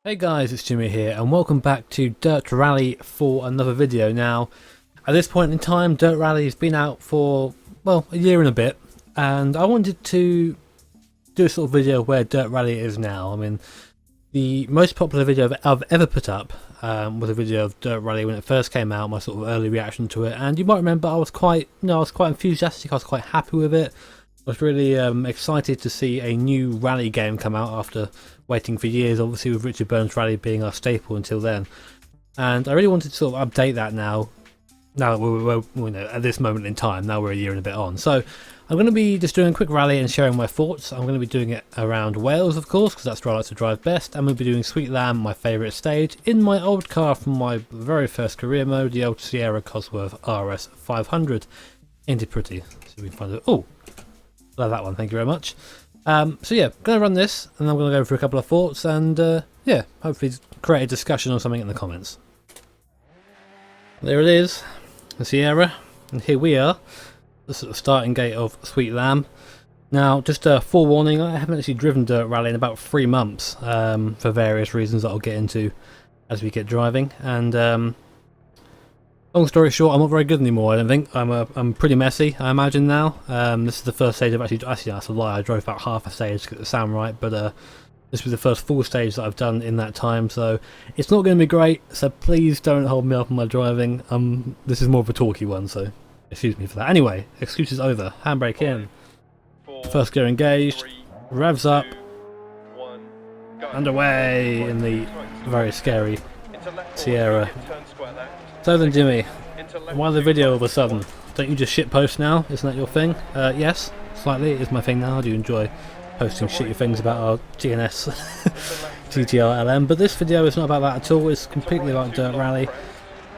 Hey guys, it's Jimmy here and welcome back to DiRT Rally for another video. Now, at this point in time, DiRT Rally has been out for, well, a year and a bit, and I wanted to do a sort of video where DiRT Rally is now. I mean, the most popular video I've ever put up was a video of DiRT Rally when it first came out, my sort of early reaction to it, and you might remember I was quite enthusiastic, I was quite happy with it. I was really excited to see a new rally game come out after waiting for years, obviously with Richard Burns Rally being our staple until then. And I really wanted to sort of update that now that we're at this moment in time. Now we're a year and a bit on. So I'm going to be just doing a quick rally and sharing my thoughts. I'm going to be doing it around Wales, of course, because that's where I like to drive best. I'm going to be doing Sweet Lamb, my favourite stage, in my old car from my very first career mode, the old Sierra Cosworth RS 500. Ain't it pretty? So we can find it. Oh! Love that one, thank you very much. So yeah, I'm going to run this and I'm going to go through a couple of thoughts and yeah, hopefully create a discussion or something in the comments. There it is, the Sierra, and here we are, the sort of starting gate of Sweet Lamb. Now, just a forewarning, I haven't actually driven DiRT Rally in about 3 months for various reasons that I'll get into as we get driving, and long story short, I'm not very good anymore. I don't think I'm pretty messy, I imagine now. This is the first stage I've actually that's a lie. I drove about half a stage to get the sound right, but this was the first full stage that I've done in that time, so it's not going to be great. So please don't hold me up on my driving. This is more of a talky one, so excuse me for that. Anyway, excuses over. Handbrake in. First gear engaged. Revs up. And away in the very scary Sierra. So then, Jimmy, why the video all of a sudden? Don't you just shitpost now? Isn't that your thing? Yes, slightly. It is my thing now. I do enjoy posting shitty things about our GNS GTR LM, but this video is not about that at all. It's completely about DiRT Rally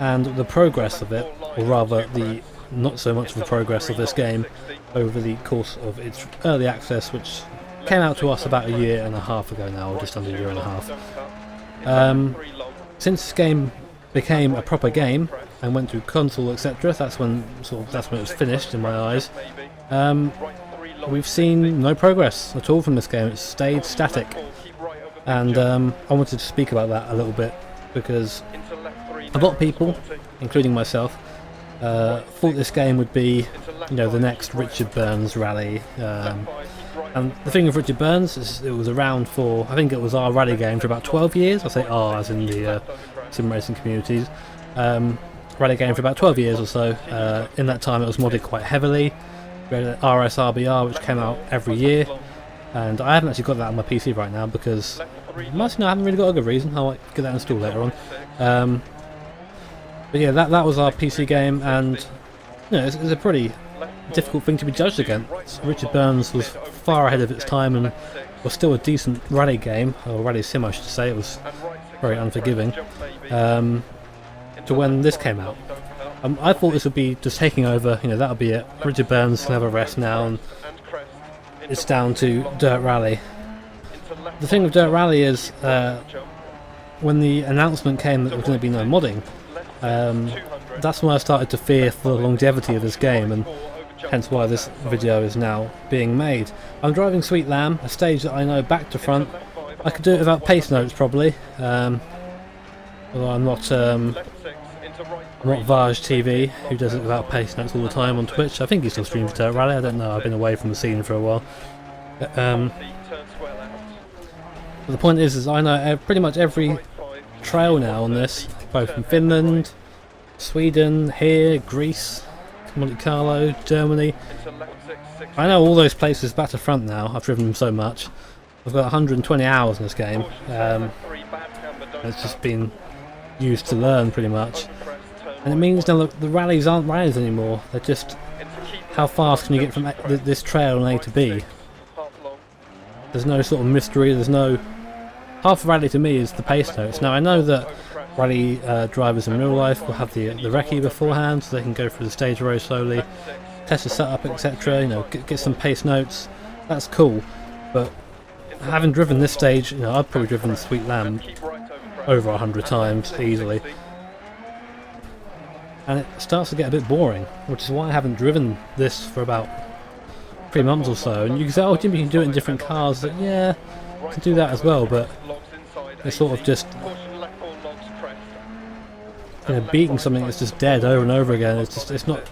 and the progress of it, or rather the not so much of the progress of this game over the course of its early access, which came out to us about a year and a half ago now, or just under a year and a half. Since this game became a proper game and went through console, etc., that's when it was finished in my eyes. We've seen no progress at all from this game. It's stayed static, and I wanted to speak about that a little bit because a lot of people, including myself, thought this game would be, the next Richard Burns Rally. And the thing with Richard Burns is it was around for, I think it was our rally game for about 12 years. I say R as in the sim racing communities. Rally game for about 12 years or so. In that time it was modded quite heavily. We had an RSRBR which came out every year, and I haven't actually got that on my PC right now because I haven't really got a good reason. I might get that installed later on. But yeah, that was our PC game, and it's a pretty difficult thing to be judged against. Richard Burns was far ahead of its time and was still a decent rally game, or rally sim I should say. It was very unforgiving to when this came out. I thought this would be just taking over, that'll be it. Richard Burns can have a rest now and it's down to DiRT Rally. The thing with DiRT Rally is when the announcement came that there was going to be no modding, that's when I started to fear for the longevity of this game, and hence why this video is now being made. I'm driving Sweet Lamb, a stage that I know back to front. I could do it without pace notes probably, although I'm not Vaj TV, who does it without pace notes all the time on Twitch. I think he still streams DiRT Rally, I don't know, I've been away from the scene for a while. But the point is I know pretty much every trail now on this, both in Finland, Sweden, here, Greece, Monte Carlo, Germany. I know all those places back to front now. I've driven them so much. I've got 120 hours in this game. It's just been used to learn pretty much. And it means now the rallies aren't rallies anymore. They're just how fast can you get from this trail in A to B. There's no sort of mystery. There's no... Half a rally to me is the pace notes. Now I know that rally drivers in real life will have the recce beforehand, so they can go through the stage very slowly, test the setup, etc. Get some pace notes. That's cool, but having driven this stage, I've probably driven Sweet Lamb over 100 times easily, and it starts to get a bit boring, which is why I haven't driven this for about 3 months or so. And you can say, oh Jimmy, you can do it in different cars. Yeah, I can do that as well, but It's sort of just, you know, beating something that's just dead over and over again. It's just, it's not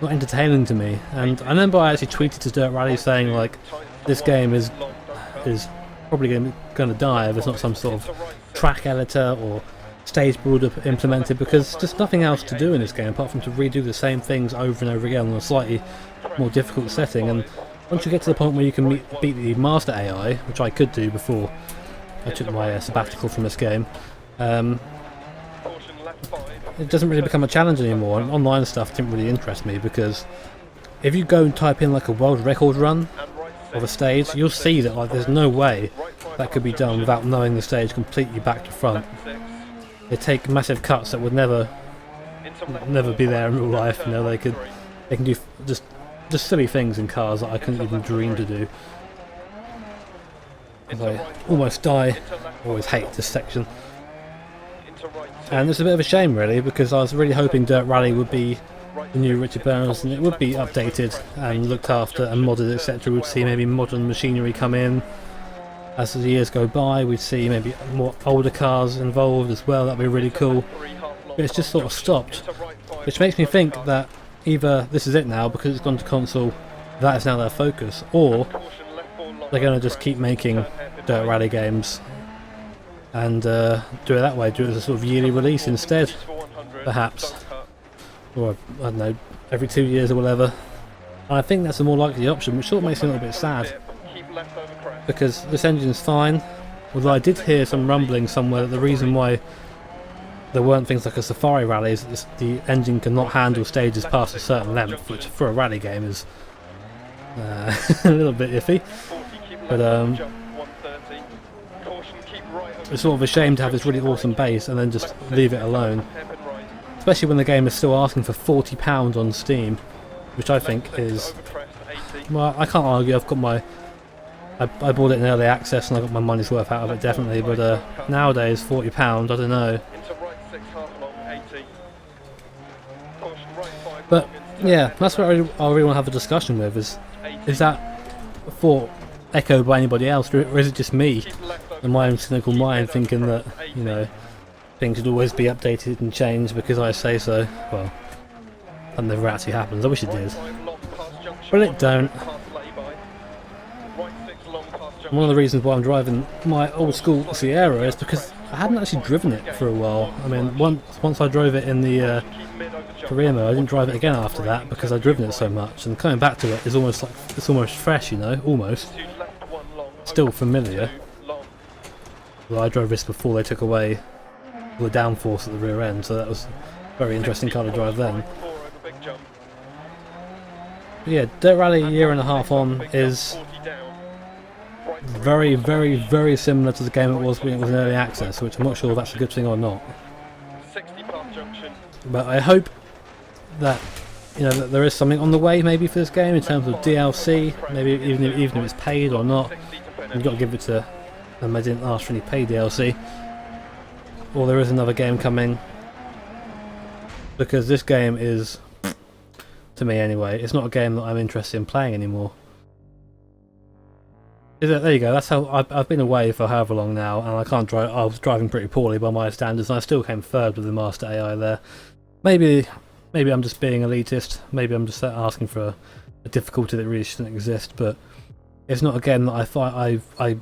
entertaining to me. And I remember I actually tweeted to Dirt Rally saying like, this game is probably going to die if there's not some sort of track editor or stage builder implemented, because there's just nothing else to do in this game apart from to redo the same things over and over again on a slightly more difficult setting. And once you get to the point where you can beat the master AI, which I could do before I took my sabbatical from this game, it doesn't really become a challenge anymore, and online stuff didn't really interest me, because if you go and type in like a world record run of a stage, you'll see that like there's no way that could be done without knowing the stage completely back to front. They take massive cuts that would never be there in real life. You know, they can do just silly things in cars that I couldn't even dream to do. I almost die. I always hate this section. And it's a bit of a shame really, because I was really hoping Dirt Rally would be the new Richard Burns, and it would be updated and looked after and modded, etc. We'd see maybe modern machinery come in as the years go by. We'd see maybe more older cars involved as well. That'd be really cool. But it's just sort of stopped, which makes me think that either this is it now because it's gone to console, that is now their focus, or they're going to just keep making Dirt Rally games and do it that way, do it as a sort of yearly release instead, perhaps, or I don't know, every 2 years or whatever. And I think that's a more likely option, which sort of makes me a little bit sad, because this engine's fine, although I did hear some rumbling somewhere that the reason why there weren't things like a Safari Rally is that the engine cannot handle stages past a certain length, which for a rally game is a little bit iffy. But it's sort of a shame to have this really awesome base and then just leave it alone, especially when the game is still asking for £40 on Steam, which I think is, well, I can't argue. I've got my, I bought it in early access and I got my money's worth out of it definitely, but nowadays £40, I don't know. But yeah, that's what I really want to have a discussion with, is that thought echoed by anybody else, or is it just me and my own cynical mind thinking that, you know, things should always be updated and changed because I say so? Well, that never actually happens. I wish it did, but it don't. One of the reasons why I'm driving my old school Sierra is because I hadn't actually driven it for a while. I mean, once I drove it in the career mode, I didn't drive it again after that because I'd driven it so much, and coming back to it is almost like it's almost fresh, you know, almost still familiar. Well, I drove this before they took away the downforce at the rear end, so that was a very interesting car to drive then. But yeah, Dirt Rally a year and a half on is very, very, very similar to the game it was when it was in early access, which I'm not sure if that's a good thing or not. But I hope that, you know, that there is something on the way maybe for this game in terms of DLC, maybe even if it's paid or not. You've got to give it to them. They didn't ask for any paid DLC, or there is another game coming, because this game is, to me anyway, it's not a game that I'm interested in playing anymore. There you go. That's how I've been away for however long now, and I can't drive. I was driving pretty poorly by my standards, and I still came third with the Master AI there. Maybe I'm just being elitist. Maybe I'm just asking for a difficulty that really shouldn't exist. But it's not a game that I thought I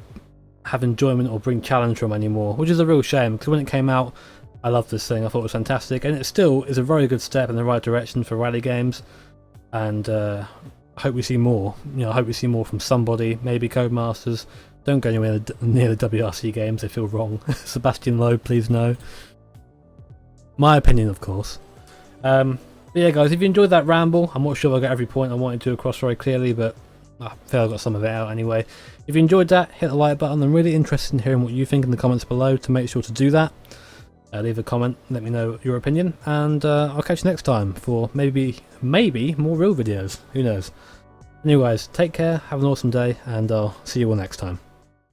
have enjoyment or bring challenge from anymore, which is a real shame, because when it came out, I loved this thing. I thought it was fantastic, and it still is a very good step in the right direction for rally games. And I hope we see more. You know, I hope we see more from somebody, maybe Codemasters. Don't go anywhere near the WRC games, they feel wrong. Sebastian Loeb, please no. My opinion, of course. But yeah guys, if you enjoyed that ramble, I'm not sure I got every point I wanted to across very clearly, but I feel I got some of it out anyway. If you enjoyed that, hit the like button. I'm really interested in hearing what you think in the comments below, to make sure to do that. Leave a comment, let me know your opinion, and I'll catch you next time for maybe more real videos, who knows. Anyways, take care, have an awesome day, and I'll see you all next time.